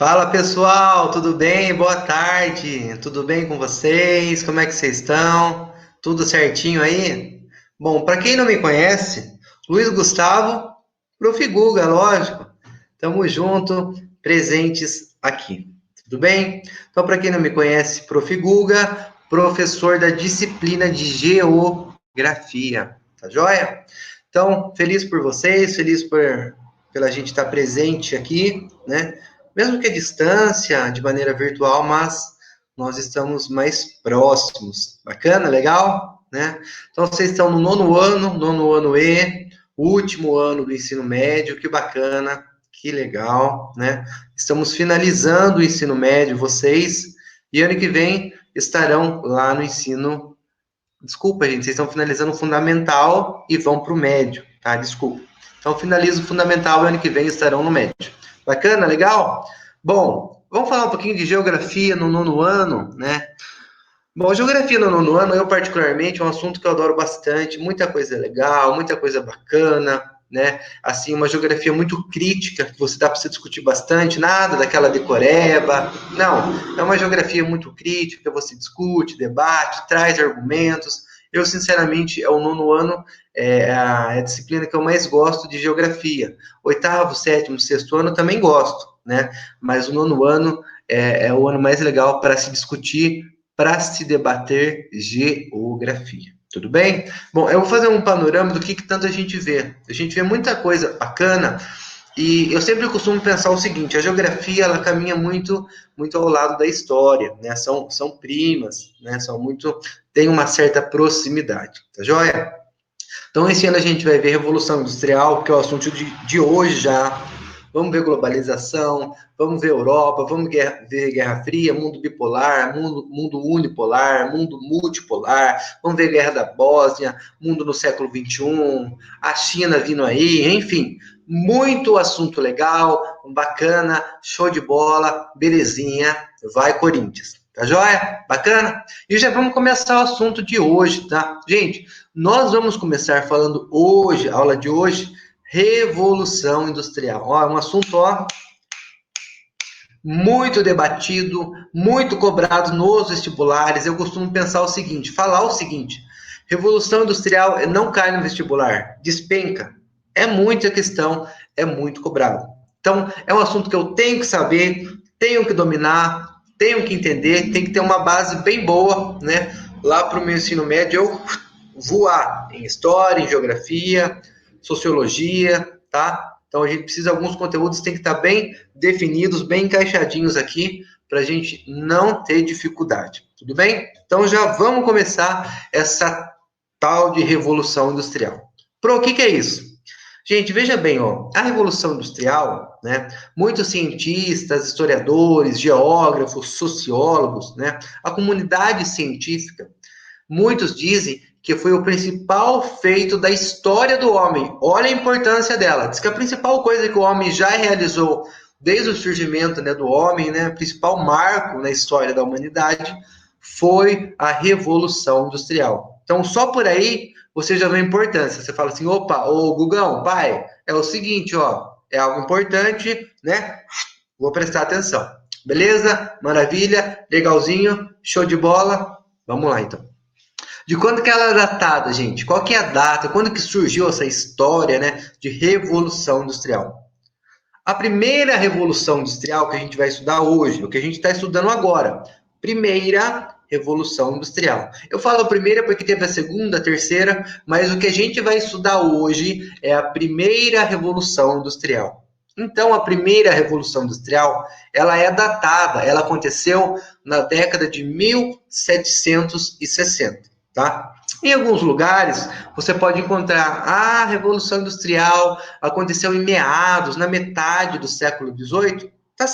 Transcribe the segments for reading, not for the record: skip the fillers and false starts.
Fala pessoal, tudo bem? Boa tarde, tudo bem com vocês? Como é que vocês estão? Tudo certinho aí? Bom, para quem não me conhece, Luiz Gustavo, Prof. Guga, lógico, tamo junto, presentes aqui, tudo bem? Então, para quem não me conhece, Prof. Guga, professor da disciplina de Geografia, tá joia? Então, feliz por vocês, pela gente estar presente aqui, né? Mesmo que a distância, de maneira virtual, mas nós estamos mais próximos. Bacana, legal, né? Então, vocês estão no nono ano E, último ano do ensino médio, que bacana, que legal, né? Estamos finalizando o ensino médio, vocês, e ano que vem estarão lá no ensino. Desculpa, gente, vocês estão finalizando o fundamental e vão para o médio, tá? Desculpa. Então, finaliza o fundamental e ano que vem estarão no médio. Bacana, legal? Bom, vamos falar um pouquinho de geografia no nono ano, né? Bom, geografia no nono ano, eu particularmente, é um assunto que eu adoro bastante, muita coisa legal, muita coisa bacana, né? Assim, uma geografia muito crítica, que você dá para você discutir bastante, nada daquela decoreba, não, é uma geografia muito crítica, você discute, debate, traz argumentos. Eu, sinceramente, é o nono ano, é a disciplina que eu mais gosto de geografia. Oitavo, sétimo, sexto ano eu também gosto, né? Mas o nono ano é o ano mais legal para se discutir, para se debater geografia. Tudo bem? Bom, eu vou fazer um panorama do que tanto a gente vê. A gente vê muita coisa bacana e eu sempre costumo pensar o seguinte: a geografia ela caminha muito ao lado da história, né? São primas, né? Tem uma certa proximidade, tá joia? Então, esse ano a gente vai ver Revolução Industrial, que é o assunto de hoje já. Vamos ver globalização, vamos ver Europa, ver Guerra Fria, mundo bipolar, mundo unipolar, mundo multipolar, vamos ver Guerra da Bósnia, mundo no século XXI, a China vindo aí, enfim, muito assunto legal, bacana, show de bola, belezinha, vai Corinthians. Tá joia? Bacana? E já vamos começar o assunto de hoje, tá? Gente, nós vamos começar falando hoje, a aula de hoje, Revolução Industrial. Ó, é um assunto, ó, muito debatido, muito cobrado nos vestibulares. Eu costumo pensar o seguinte, falar o seguinte: Revolução Industrial não cai no vestibular, despenca. É muita questão, é muito cobrado. Então, é um assunto que eu tenho que saber, tenho que dominar, tenho que entender, tem que ter uma base bem boa, né? Lá para o meu ensino médio, eu voar em história, em geografia, sociologia, tá? Então a gente precisa, alguns conteúdos tem que estar bem definidos, bem encaixadinhos aqui, para a gente não ter dificuldade, tudo bem? Então já vamos começar essa tal de Revolução Industrial. Pro, o que é isso? Gente, veja bem, ó, a Revolução Industrial, né, muitos cientistas, historiadores, geógrafos, sociólogos, né, a comunidade científica, muitos dizem que foi o principal feito da história do homem. Olha a importância dela. Diz que a principal coisa que o homem já realizou desde o surgimento, né, do homem, né, o principal marco na história da humanidade, foi a Revolução Industrial. Então, só por aí você já vê a importância. Você fala assim, opa, ô Gugão, pai, é o seguinte, ó, é algo importante, né? Vou prestar atenção. Beleza? Maravilha? Legalzinho? Show de bola? Vamos lá, então. De quando que ela é datada, gente? Qual que é a data? Quando que surgiu essa história, né, de Revolução Industrial? A primeira Revolução Industrial que a gente vai estudar hoje, o que a gente está estudando agora, primeira Revolução Industrial. Eu falo primeira porque teve a segunda, a terceira, mas o que a gente vai estudar hoje é a primeira Revolução Industrial. Então, a primeira Revolução Industrial, ela é datada, ela aconteceu na década de 1760, tá? Em alguns lugares, você pode encontrar a Revolução Industrial aconteceu em meados, na metade do século XVIII. Tá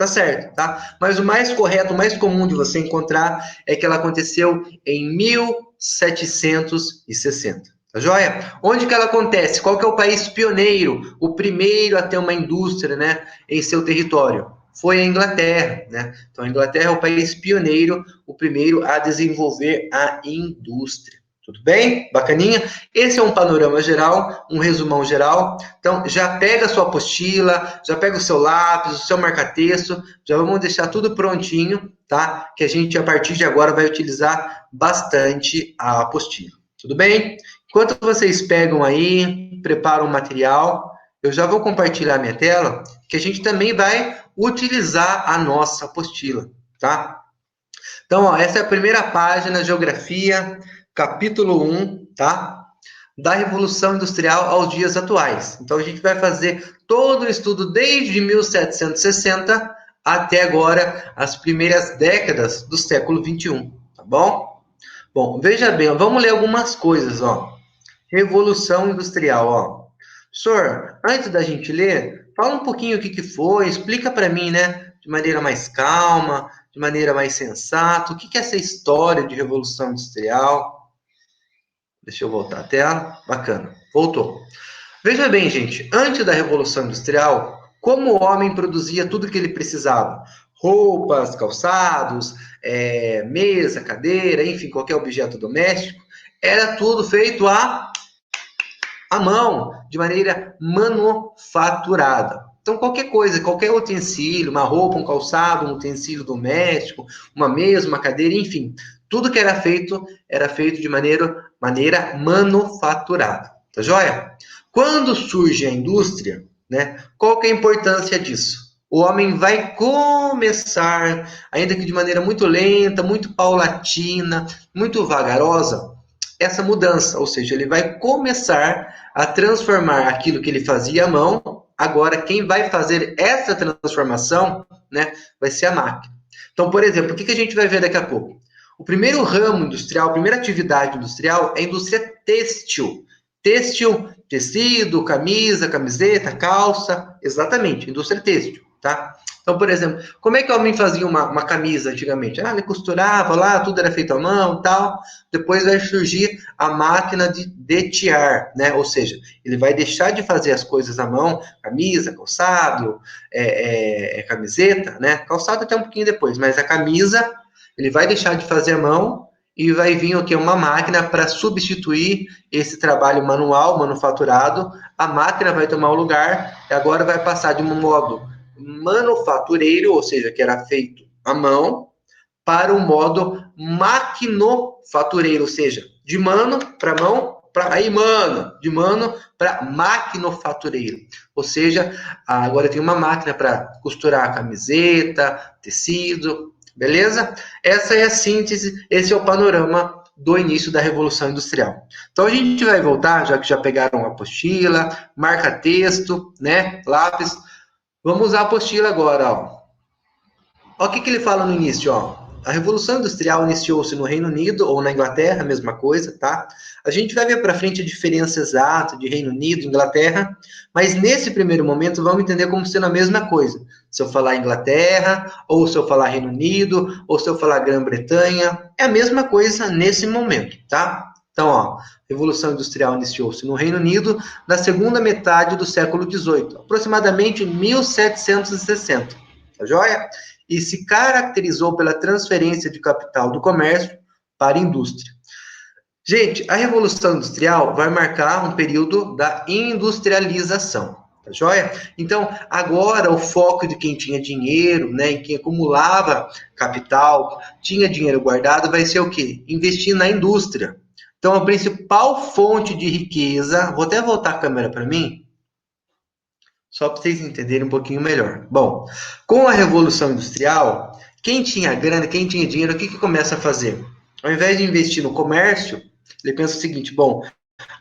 certo, tá? Mas o mais correto, o mais comum de você encontrar é que ela aconteceu em 1760. Tá joia? Onde que ela acontece? Qual que é o país pioneiro, o primeiro a ter uma indústria, né, em seu território? Foi a Inglaterra, né? Então a Inglaterra é o país pioneiro, o primeiro a desenvolver a indústria. Tudo bem? Bacaninha? Esse é um panorama geral, um resumão geral. Então, já pega a sua apostila, já pega o seu lápis, o seu marca-texto, já vamos deixar tudo prontinho, tá? Que a gente, a partir de agora, vai utilizar bastante a apostila. Tudo bem? Enquanto vocês pegam aí, preparam o material, eu já vou compartilhar minha tela, que a gente também vai utilizar a nossa apostila, tá? Então, ó, essa é a primeira página, Geografia, capítulo 1, tá? Da Revolução Industrial aos dias atuais. Então, a gente vai fazer todo o estudo desde 1760 até agora, as primeiras décadas do século 21, tá bom? Bom, veja bem, ó, vamos ler algumas coisas, ó. Revolução Industrial, ó. Professor, antes da gente ler, fala um pouquinho o que que foi, explica para mim, né, de maneira mais calma, de maneira mais sensata, o que que é essa história de Revolução Industrial. Deixa eu voltar a tela. Bacana. Voltou. Veja bem, gente, antes da Revolução Industrial, como o homem produzia tudo o que ele precisava? Roupas, calçados, mesa, cadeira, enfim, qualquer objeto doméstico, era tudo feito à mão, de maneira manufaturada. Então, qualquer coisa, qualquer utensílio, uma roupa, um calçado, um utensílio doméstico, uma mesa, uma cadeira, enfim, tudo que era feito de maneira manufaturada. Tá joia? Quando surge a indústria, né, qual que é a importância disso? O homem vai começar, ainda que de maneira muito lenta, muito paulatina, muito vagarosa, essa mudança, ou seja, ele vai começar a transformar aquilo que ele fazia à mão. Agora, quem vai fazer essa transformação, né, vai ser a máquina. Então, por exemplo, o que a gente vai ver daqui a pouco? O primeiro ramo industrial, a primeira atividade industrial é a indústria têxtil. Têxtil, tecido, camisa, camiseta, calça, exatamente, indústria têxtil, tá? Então, por exemplo, como é que o homem fazia uma camisa antigamente? Ele costurava lá, tudo era feito à mão, tal. Depois vai surgir a máquina de tiar, né? Ou seja, ele vai deixar de fazer as coisas à mão, camisa, calçado, camiseta, né? Calçado até um pouquinho depois, mas a camisa ele vai deixar de fazer à mão e vai vir o que? Uma máquina para substituir esse trabalho manual, manufaturado. A máquina vai tomar o lugar e agora vai passar de um modo manufatureiro, ou seja, que era feito à mão, para o modo maquinofatureiro, ou seja, de mano para mão, de mano para maquinofatureiro. Ou seja, agora tem uma máquina para costurar a camiseta, tecido, beleza? Essa é a síntese, esse é o panorama do início da Revolução Industrial. Então a gente vai voltar, já que já pegaram a apostila, marca-texto, né, lápis. Vamos usar a apostila agora, ó. Olha o que ele fala no início, ó. A Revolução Industrial iniciou-se no Reino Unido ou na Inglaterra, a mesma coisa, tá? A gente vai ver para frente a diferença exata de Reino Unido e Inglaterra, mas nesse primeiro momento vamos entender como sendo a mesma coisa. Se eu falar Inglaterra, ou se eu falar Reino Unido, ou se eu falar Grã-Bretanha, é a mesma coisa nesse momento, tá? Então, ó, a Revolução Industrial iniciou-se no Reino Unido na segunda metade do século XVIII, aproximadamente 1760. Tá joia? E se caracterizou pela transferência de capital do comércio para a indústria. Gente, a Revolução Industrial vai marcar um período da industrialização, tá joia? Então, agora o foco de quem tinha dinheiro, né, e quem acumulava capital, tinha dinheiro guardado, vai ser o quê? Investir na indústria. Então, a principal fonte de riqueza, vou até voltar a câmera para mim, só para vocês entenderem um pouquinho melhor. Bom, com a Revolução Industrial, quem tinha grana, quem tinha dinheiro, o que começa a fazer? Ao invés de investir no comércio, ele pensa o seguinte, bom,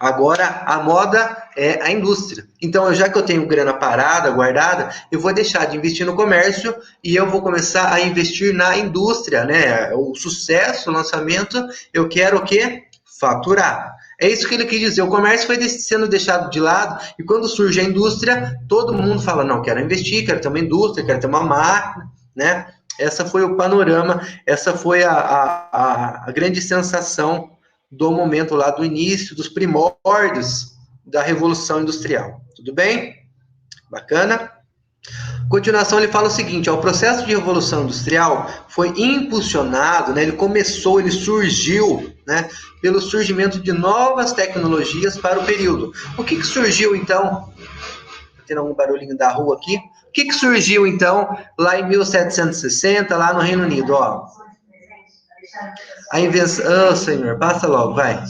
agora a moda é a indústria. Então, já que eu tenho grana parada, guardada, eu vou deixar de investir no comércio e eu vou começar a investir na indústria, né? O sucesso, o lançamento, eu quero o quê? Faturar. É isso que ele quis dizer. O comércio foi sendo deixado de lado e quando surge a indústria, todo mundo fala, não, quero investir, quero ter uma indústria, quero ter uma máquina, né? Essa foi o panorama, essa foi a grande sensação do momento lá do início, dos primórdios da Revolução Industrial. Tudo bem? Bacana? Continuação, ele fala o seguinte, ó, o processo de revolução industrial foi impulsionado, né, ele começou, ele surgiu, né, pelo surgimento de novas tecnologias para o período. O que surgiu, então? Tendo um barulhinho da rua aqui. O que surgiu, então, lá em 1760, lá no Reino Unido? Ó, a invenção... Oh, senhor, passa logo, vai.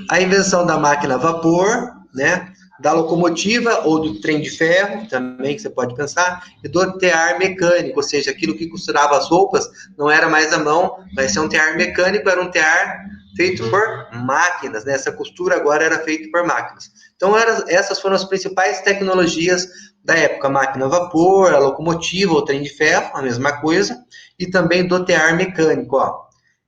A invenção da máquina a vapor, né? Da locomotiva ou do trem de ferro, também que você pode pensar, e do tear mecânico, ou seja, aquilo que costurava as roupas não era mais a mão, mas é um tear mecânico, era um tear feito por máquinas, né? Essa costura agora era feita por máquinas. Então, essas foram as principais tecnologias da época, a máquina a vapor, a locomotiva, o trem de ferro, a mesma coisa, e também do tear mecânico, ó.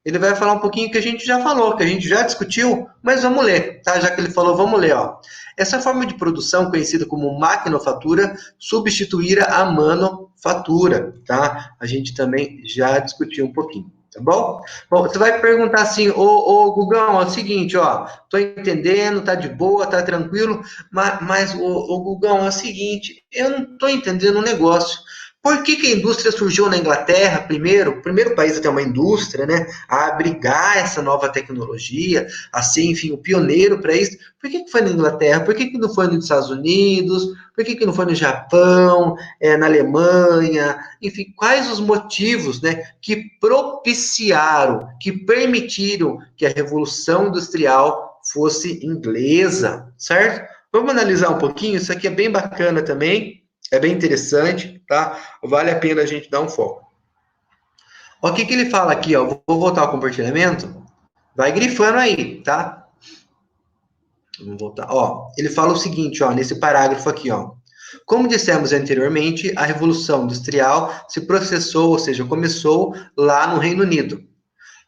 Ele vai falar um pouquinho que a gente já falou, que a gente já discutiu, mas vamos ler, tá? Já que ele falou, vamos ler, ó. Essa forma de produção, conhecida como maquinofatura, substituíra a manufatura, tá? A gente também já discutiu um pouquinho, tá bom? Bom, você vai perguntar assim, ô Gugão, é o seguinte, ó, tô entendendo, tá de boa, tá tranquilo, mas ô Gugão, é o seguinte, eu não tô entendendo o negócio. Por que a indústria surgiu na Inglaterra primeiro? O primeiro país a ter uma indústria, né? A abrigar essa nova tecnologia, a ser, enfim, o pioneiro para isso. Por que foi na Inglaterra? Por que não foi nos Estados Unidos? Por que não foi no Japão, na Alemanha? Enfim, quais os motivos, né, que propiciaram, que permitiram que a Revolução Industrial fosse inglesa, certo? Vamos analisar um pouquinho, isso aqui é bem bacana também. É bem interessante, tá? Vale a pena a gente dar um foco. Ó, o que ele fala aqui, ó? Vou voltar ao compartilhamento. Vai grifando aí, tá? Vamos voltar. Ó, ele fala o seguinte, ó, nesse parágrafo aqui, ó. Como dissemos anteriormente, a Revolução Industrial se processou, ou seja, começou lá no Reino Unido.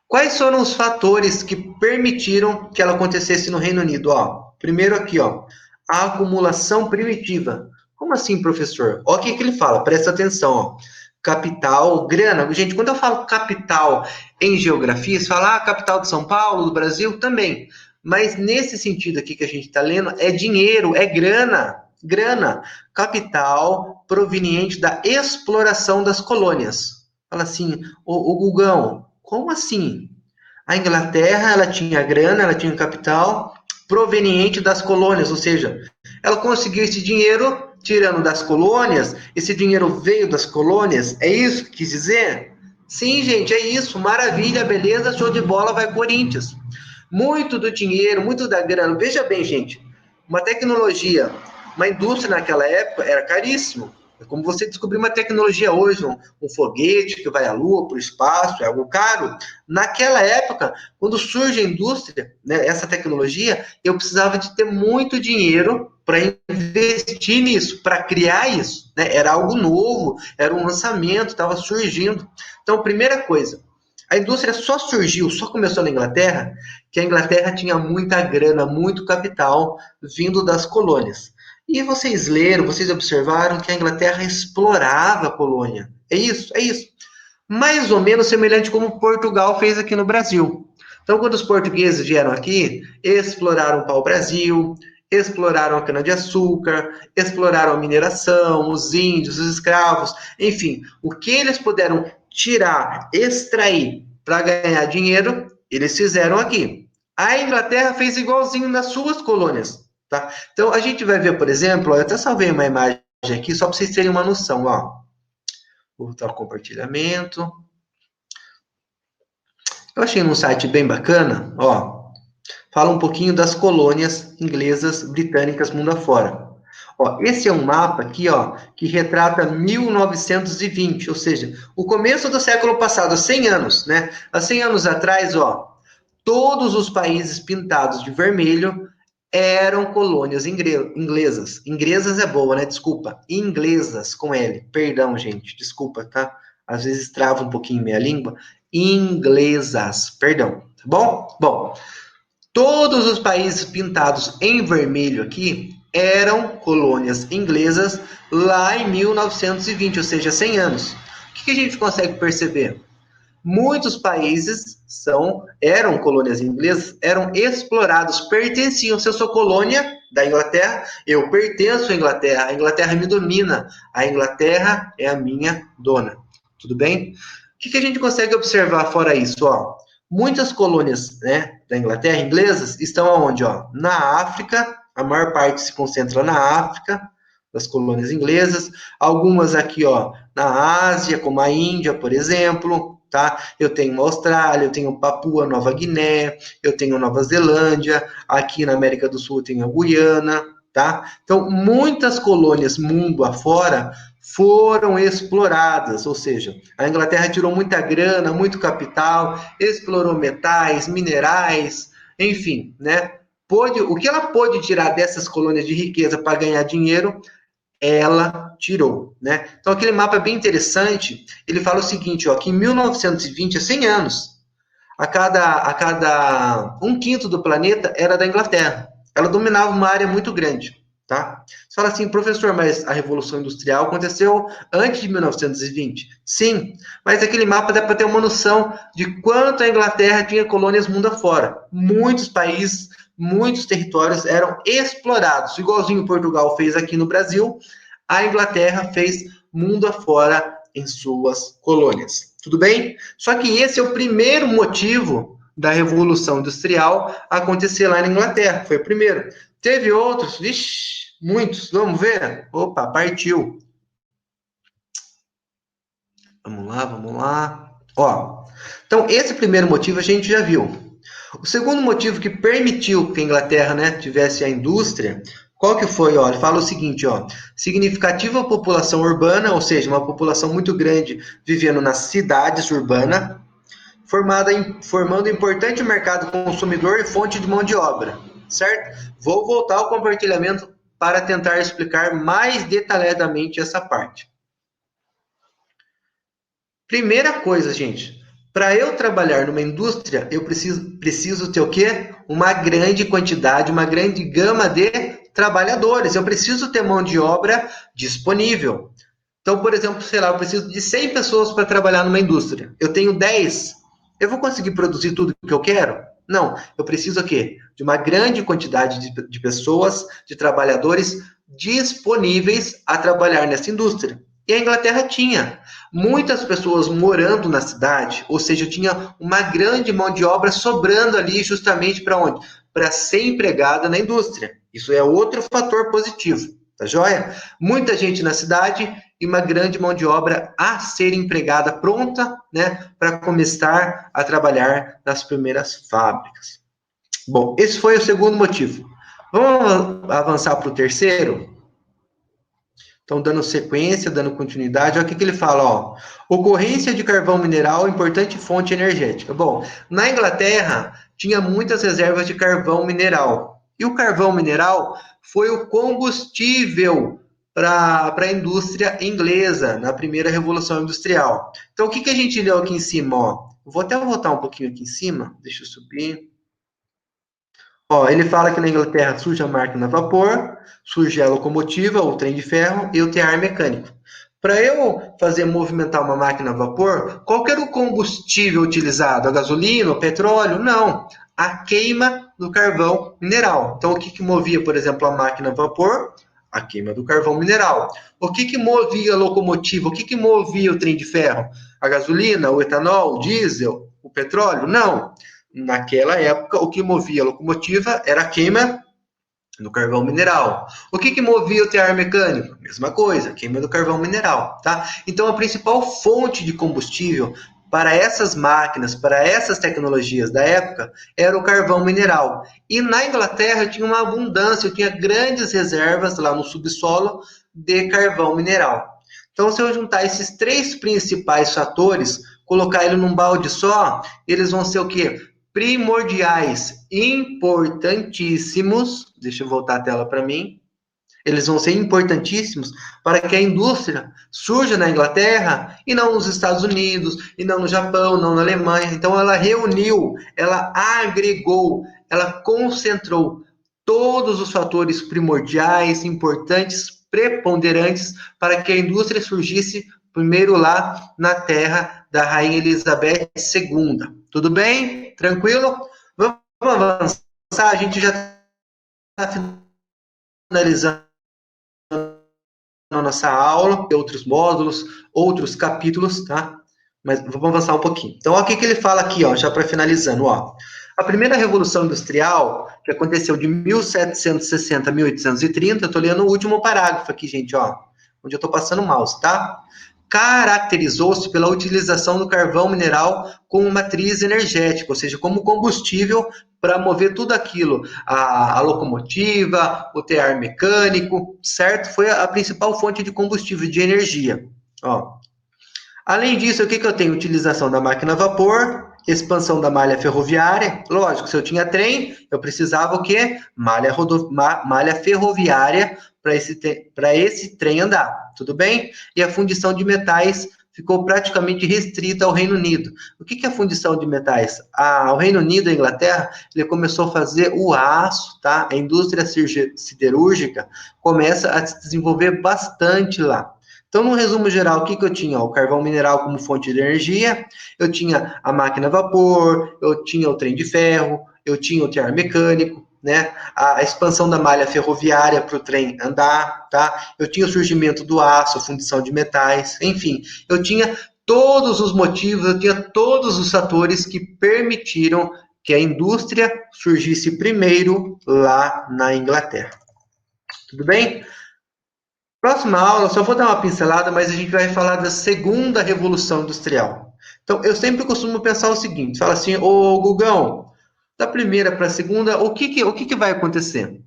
Quais foram os fatores que permitiram que ela acontecesse no Reino Unido? Ó, primeiro aqui, ó, a acumulação primitiva. Como assim, professor? Olha o que ele fala, presta atenção, ó. Capital, grana. Gente, quando eu falo capital em geografia, você fala, capital de São Paulo, do Brasil, também. Mas nesse sentido aqui que a gente está lendo, é dinheiro, é grana. Grana. Capital proveniente da exploração das colônias. Fala assim, ô Gugão, como assim? A Inglaterra, ela tinha grana, ela tinha capital proveniente das colônias, ou seja, ela conseguiu esse dinheiro tirando das colônias, esse dinheiro veio das colônias, é isso que quis dizer? Sim, gente, é isso, maravilha, beleza, show de bola, vai Corinthians. Muito do dinheiro, muito da grana, veja bem, gente, uma tecnologia, uma indústria naquela época era caríssimo. É como você descobrir uma tecnologia hoje, um foguete que vai à Lua, para o espaço, é algo caro. Naquela época, quando surge a indústria, né, essa tecnologia, eu precisava de ter muito dinheiro para investir nisso, para criar isso. Né? Era algo novo, era um lançamento, estava surgindo. Então, primeira coisa, a indústria só surgiu, só começou na Inglaterra, que a Inglaterra tinha muita grana, muito capital vindo das colônias. E vocês leram, vocês observaram que a Inglaterra explorava a colônia. É isso, é isso. Mais ou menos semelhante como Portugal fez aqui no Brasil. Então, quando os portugueses vieram aqui, exploraram o pau-brasil, exploraram a cana-de-açúcar, exploraram a mineração, os índios, os escravos, enfim, o que eles puderam tirar, extrair para ganhar dinheiro, eles fizeram aqui. A Inglaterra fez igualzinho nas suas colônias. Tá? Então, a gente vai ver, por exemplo, eu até salvei uma imagem aqui só para vocês terem uma noção. Ó. Vou voltar ao compartilhamento. Eu achei num site bem bacana, ó. Fala um pouquinho das colônias inglesas britânicas mundo afora. Ó, esse é um mapa aqui, ó, que retrata 1920, ou seja, o começo do século passado, 100 anos, né? Há 100 anos atrás, ó, todos os países pintados de vermelho eram colônias inglesas. Inglesas é boa, né? Desculpa. Inglesas, com L. Perdão, gente. Desculpa, tá? Às vezes trava um pouquinho minha língua. Inglesas. Perdão. Tá bom? Bom, todos os países pintados em vermelho aqui eram colônias inglesas lá em 1920, ou seja, 100 anos. O que a gente consegue perceber? Muitos países eram colônias inglesas, eram explorados, pertenciam, se eu sou colônia, da Inglaterra, eu pertenço à Inglaterra, a Inglaterra me domina, a Inglaterra é a minha dona. Tudo bem? O que a gente consegue observar fora isso? Ó, muitas colônias, né, da Inglaterra, inglesas, estão aonde? Ó? Na África, a maior parte se concentra na África, das colônias inglesas, algumas aqui, ó, na Ásia, como a Índia, por exemplo, tá? Eu tenho a Austrália, eu tenho Papua Nova Guiné, eu tenho Nova Zelândia, aqui na América do Sul eu tenho a Guiana, tá? Então, muitas colônias mundo afora foram exploradas, ou seja, a Inglaterra tirou muita grana, muito capital, explorou metais, minerais, enfim, né? O que ela pôde tirar dessas colônias de riqueza para ganhar dinheiro, ela tirou, né? Então aquele mapa é bem interessante. Ele fala o seguinte, ó, que em 1920, há 100 anos, a cada um quinto do planeta era da Inglaterra. Ela dominava uma área muito grande, tá? Você fala assim, professor, mas a Revolução Industrial aconteceu antes de 1920? Sim, mas aquele mapa dá para ter uma noção de quanto a Inglaterra tinha colônias mundo afora. Muitos países, muitos territórios eram explorados, igualzinho Portugal fez aqui no Brasil, a Inglaterra fez mundo afora em suas colônias. Tudo bem? Só que esse é o primeiro motivo da Revolução Industrial acontecer lá na Inglaterra. Foi o primeiro. Teve outros, vixi, muitos. Vamos ver? Opa, partiu. Vamos lá, vamos lá. Ó, então esse primeiro motivo a gente já viu. O segundo motivo que permitiu que a Inglaterra, né, tivesse a indústria, qual que foi? Ó, ele fala o seguinte, ó, significativa população urbana, ou seja, uma população muito grande vivendo nas cidades urbanas, formando importante mercado consumidor e fonte de mão de obra, certo? Vou voltar ao compartilhamento para tentar explicar mais detalhadamente essa parte. Primeira coisa, gente, para eu trabalhar numa indústria, eu preciso ter o quê? Uma grande quantidade, uma grande gama de trabalhadores. Eu preciso ter mão de obra disponível. Então, por exemplo, sei lá, eu preciso de 100 pessoas para trabalhar numa indústria. Eu tenho 10. Eu vou conseguir produzir tudo o que eu quero? Não. Eu preciso o quê? De uma grande quantidade de pessoas, de trabalhadores disponíveis a trabalhar nessa indústria. E a Inglaterra tinha muitas pessoas morando na cidade, ou seja, tinha uma grande mão de obra sobrando ali justamente para onde? Para ser empregada na indústria. Isso é outro fator positivo, tá joia? Muita gente na cidade e uma grande mão de obra a ser empregada, pronta, né, para começar a trabalhar nas primeiras fábricas. Bom, esse foi o segundo motivo. Vamos avançar para o terceiro? Então, dando sequência, dando continuidade, olha o que ele fala, ó. Ocorrência de carvão mineral, importante fonte energética. Bom, na Inglaterra, tinha muitas reservas de carvão mineral. E o carvão mineral foi o combustível para a indústria inglesa, na primeira Revolução Industrial. Então, o que a gente leu aqui em cima, ó? Vou até voltar um pouquinho aqui em cima, deixa eu subir. Ó, ele fala que na Inglaterra surge a máquina a vapor, surge a locomotiva, o trem de ferro e o tear mecânico. Para eu fazer movimentar uma máquina a vapor, qual que era o combustível utilizado? A gasolina, o petróleo? Não. A queima do carvão mineral. Então, o que movia, por exemplo, a máquina a vapor? A queima do carvão mineral. O que movia a locomotiva? O que movia o trem de ferro? A gasolina, o etanol, o diesel, o petróleo? Não. Naquela época, o que movia a locomotiva era a queima do carvão mineral. O que movia o tear mecânico? Mesma coisa, queima do carvão mineral, tá? Então, a principal fonte de combustível para essas máquinas, para essas tecnologias da época, era o carvão mineral. E na Inglaterra tinha uma abundância, tinha grandes reservas lá no subsolo de carvão mineral. Então, se eu juntar esses três principais fatores, colocar ele num balde só, eles vão ser o quê? Primordiais, importantíssimos. Deixa eu voltar a tela para mim. Eles vão ser importantíssimos para que a indústria surja na Inglaterra e não nos Estados Unidos, e não no Japão, não na Alemanha. Então, ela reuniu, ela agregou, ela concentrou todos os fatores primordiais, importantes, preponderantes para que a indústria surgisse primeiro lá na terra da Rainha Elizabeth II. Tudo bem? Tranquilo? Vamos avançar, a gente já está finalizando a nossa aula, outros módulos, outros capítulos, tá? Mas vamos avançar um pouquinho. Então, olha o que ele fala aqui, ó, já para finalizando, ó. A primeira Revolução Industrial, que aconteceu de 1760 a 1830, eu estou lendo o último parágrafo aqui, gente, ó, onde eu estou passando o mouse, tá? Caracterizou-se pela utilização do carvão mineral como matriz energética, ou seja, como combustível para mover tudo aquilo, a locomotiva, o tear mecânico, certo? Foi a principal fonte de combustível, de energia. Ó. Além disso, o que eu tenho? Utilização da máquina a vapor, expansão da malha ferroviária. Lógico, se eu tinha trem, eu precisava o quê? Malha ferroviária para esse trem andar, tudo bem? E a fundição de metais ficou praticamente restrita ao Reino Unido. O que é a fundição de metais? O Reino Unido, a Inglaterra, ele começou a fazer o aço, tá? A indústria siderúrgica começa a se desenvolver bastante lá. Então, no resumo geral, o que eu tinha? O carvão mineral como fonte de energia, eu tinha a máquina a vapor, eu tinha o trem de ferro, eu tinha o tear mecânico, né? A expansão da malha ferroviária para o trem andar, tá? Eu tinha o surgimento do aço, a fundição de metais, enfim, eu tinha todos os motivos, eu tinha todos os fatores que permitiram que a indústria surgisse primeiro lá na Inglaterra. Tudo bem? Próxima aula, só vou dar uma pincelada, mas a gente vai falar da segunda revolução industrial. Então, eu sempre costumo pensar o seguinte, fala assim, ô Gugão, da primeira para a segunda, o que vai acontecer?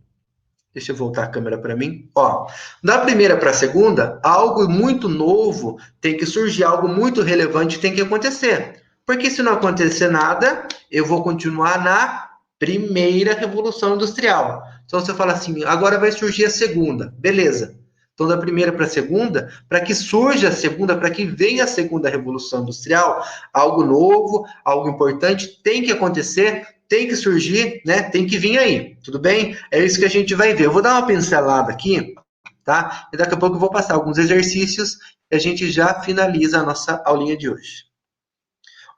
Deixa eu voltar a câmera para mim. Ó, da primeira para a segunda, algo muito novo tem que surgir, algo muito relevante tem que acontecer. Porque se não acontecer nada, eu vou continuar na primeira revolução industrial. Então você fala assim, agora vai surgir a segunda. Beleza. Então, da primeira para a segunda, para que surja a segunda, para que venha a segunda revolução industrial, algo novo, algo importante tem que acontecer, tem que surgir, né? Tem que vir aí, tudo bem? É isso que a gente vai ver. Eu vou dar uma pincelada aqui, tá? E daqui a pouco eu vou passar alguns exercícios e a gente já finaliza a nossa aulinha de hoje.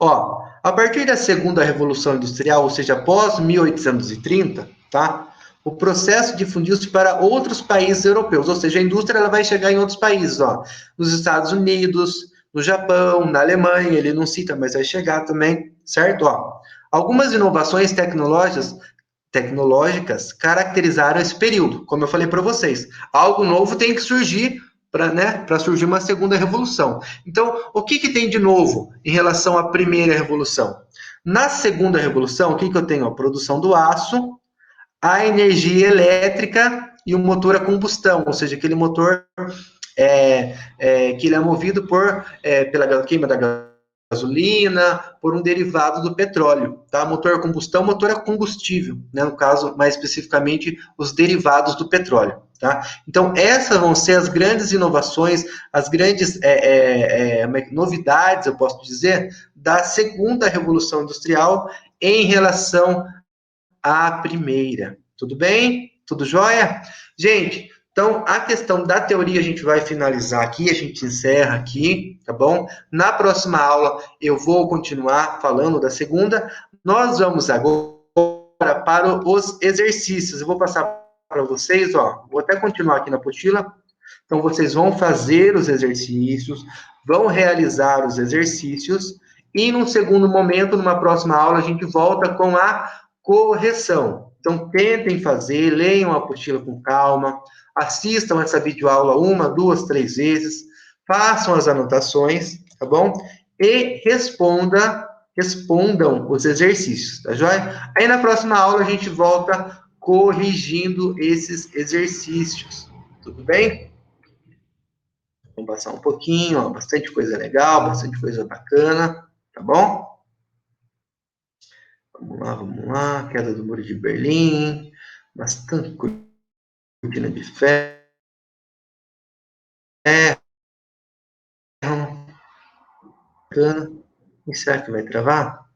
Ó, a partir da segunda revolução industrial, ou seja, após 1830, tá? O processo difundiu-se para outros países europeus, ou seja, a indústria ela vai chegar em outros países, ó, nos Estados Unidos, no Japão, na Alemanha, ele não cita, mas vai chegar também, certo? Ó, algumas inovações tecnológicas caracterizaram esse período, como eu falei para vocês. Algo novo tem que surgir para surgir uma segunda revolução. Então, o que tem de novo em relação à primeira revolução? Na segunda revolução, o que eu tenho? A produção do aço, a energia elétrica e o motor a combustão, ou seja, aquele motor que ele é movido pela queima da gasolina, por um derivado do petróleo, tá? Motor a combustão, motor a combustível, né? No caso, mais especificamente, os derivados do petróleo, tá? Então, essas vão ser as grandes inovações, as grandes novidades, eu posso dizer, da segunda revolução industrial em relação à primeira. Tudo bem? Tudo jóia? Gente, então, a questão da teoria a gente vai finalizar aqui, a gente encerra aqui, tá bom? Na próxima aula eu vou continuar falando da segunda. Nós vamos agora para os exercícios. Eu vou passar para vocês, ó, vou até continuar aqui na apostila. Então, vocês vão fazer os exercícios, vão realizar os exercícios, e num segundo momento, numa próxima aula, a gente volta com a correção. Então, tentem fazer, leiam a apostila com calma, assistam essa videoaula uma, duas, três vezes, façam as anotações, tá bom? E respondam os exercícios, tá joia? Aí na próxima aula a gente volta corrigindo esses exercícios, tudo bem? Vamos passar um pouquinho, ó, bastante coisa legal, bastante coisa bacana, tá bom? Vamos lá, queda do Muro de Berlim, bastante cortina de ferro, bacana. E será que vai travar?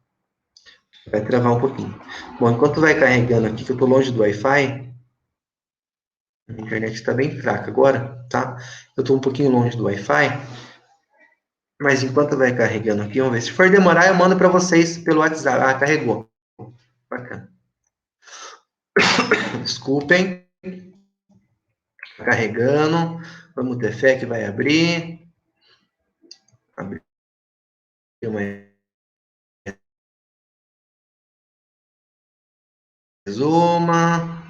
Vai travar um pouquinho. Bom, enquanto vai carregando aqui, que eu estou longe do Wi-Fi, a internet está bem fraca agora, tá? Eu estou um pouquinho longe do Wi-Fi, mas enquanto vai carregando aqui, vamos ver. Se for demorar, eu mando para vocês pelo WhatsApp. Ah, carregou. Bacana. Desculpem. carregando. Vamos ter fé que vai abrir. Abrir mais uma.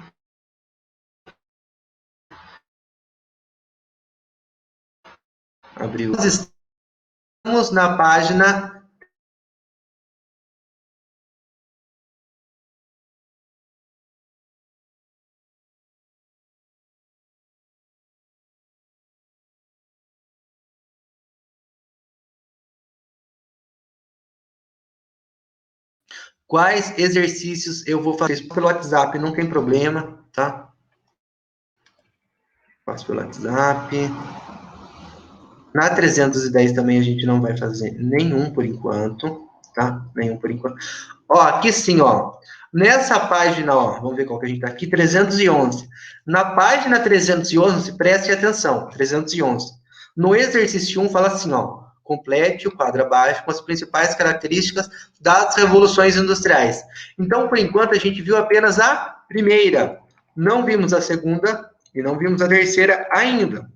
Abriu. Nós estamos na página. Quais exercícios eu vou fazer pelo WhatsApp? Não tem problema, tá? Faço pelo WhatsApp. Na 310 também a gente não vai fazer nenhum por enquanto, tá? Nenhum por enquanto. Ó, aqui sim, ó. Nessa página, ó, vamos ver qual que a gente tá aqui, 311. Na página 311, preste atenção, 311. No exercício 1 fala assim, ó, complete o quadro abaixo com as principais características das revoluções industriais. Então, por enquanto, a gente viu apenas a primeira. Não vimos a segunda e não vimos a terceira ainda.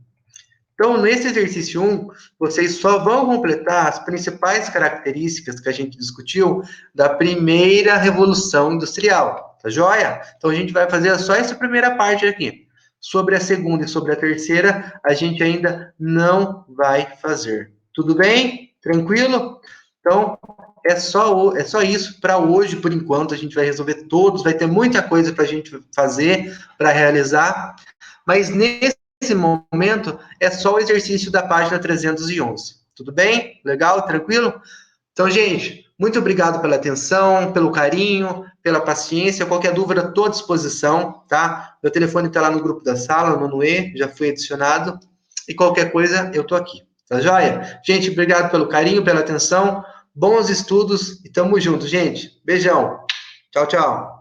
Então, nesse exercício 1, vocês só vão completar as principais características que a gente discutiu da primeira revolução industrial, tá joia? Então, a gente vai fazer só essa primeira parte aqui. Sobre a segunda e sobre a terceira, a gente ainda não vai fazer. Tudo bem? Tranquilo? Então, é só isso para hoje, por enquanto. A gente vai resolver todos, vai ter muita coisa para a gente fazer, para realizar, mas nesse momento é só o exercício da página 311. Tudo bem? Legal? Tranquilo? Então, gente, muito obrigado pela atenção, pelo carinho, pela paciência. Qualquer dúvida, estou à disposição, tá? Meu telefone está lá no grupo da sala, no Manoê, já foi adicionado. E qualquer coisa, eu estou aqui. Tá joia? Gente, obrigado pelo carinho, pela atenção. Bons estudos e tamo junto, gente. Beijão. Tchau, tchau.